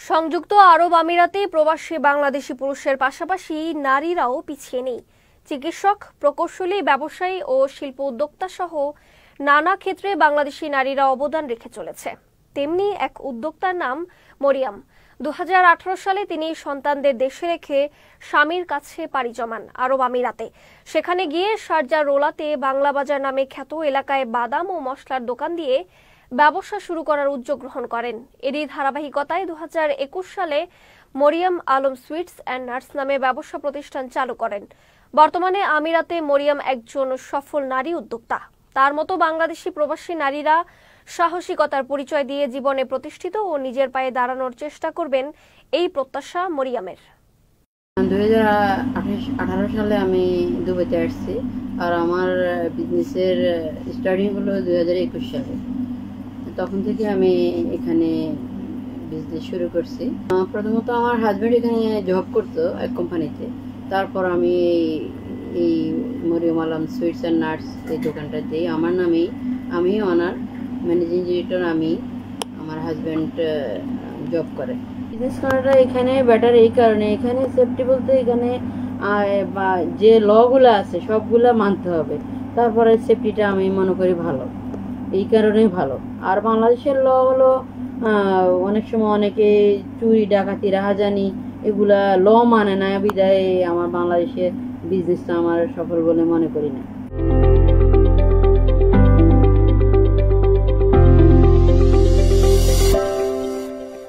সংযুক্ত আরব আমিরাতে প্রবাসী বাংলাদেশি পুরুষের পাশাপাশি নারীরাও পিছিয়ে নেই। চিকিৎসক, প্রকৌশলী, ব্যবসায়ী ও শিল্প উদ্যোক্তা সহ নানা ক্ষেত্রে বাংলাদেশি নারীরা অবদান রেখে চলেছে। তেমনি এক উদ্যোক্তার নাম মরিয়ম। 2018 সালে তিনি সন্তানদের দেশে রেখে স্বামীর কাছে পাড়ি জমান আরব আমিরাতে। সেখানে গিয়ে শারজার রোলাতে বাংলা বাজার নামে খ্যাত এলাকায় বাদাম ও মশলার দোকান দিয়ে ব্যবসা শুরু করার উদ্যোগ গ্রহণ করেন। এরই ধারাবাহিকতায় 2021 সালে Mariyam Alam sweets and nuts নামে ব্যবসা প্রতিষ্ঠান চালু করেন। বর্তমানে আমিরাতে মরিয়ম একজন সফল নারী উদ্যোক্তা। তার মতো বাংলাদেশি প্রবাসী নারীরা সাহসিকতার পরিচয় দিয়ে জীবনে প্রতিষ্ঠিত ও নিজের পায়ে দাঁড়ানোর চেষ্টা করবেন, এই প্রত্যাশা মরিয়মের। 2018 সালে আমি দুবাইতে আসছি, আর আমার বিজনেসের স্টার্টিং হলো 2021 সালে। তখন থেকে আমি এখানে বিজনেস শুরু করছি। প্রথমত আমার হাজব্যান্ড এখানে জব করতো এক কোম্পানিতে। তারপর আমি এই Mariyam Alam sweets and nuts এই দোকানটা দিই আমার নামেই। আমি ওনার ম্যানেজিং ডিরেক্টর, আমার হাজব্যান্ড জব করে। বিজনেস করাটা এখানে বেটার এই কারণে, এখানে সেফটি বলতে এখানে যে লগুলো আছে সবগুলো মানতে হবে, তারপরে সেফটিটা আমি মনে করি ভালো, এই কারণেই ভালো। আর বাংলাদেশের ল হলো অনেক সময় অনেকে চুরি, ডাকাতি, রাহাজানি এগুলা ল মানে না, বিদায় আমার বাংলাদেশের বিজনেসটা আমার সফল বলে মনে করি না।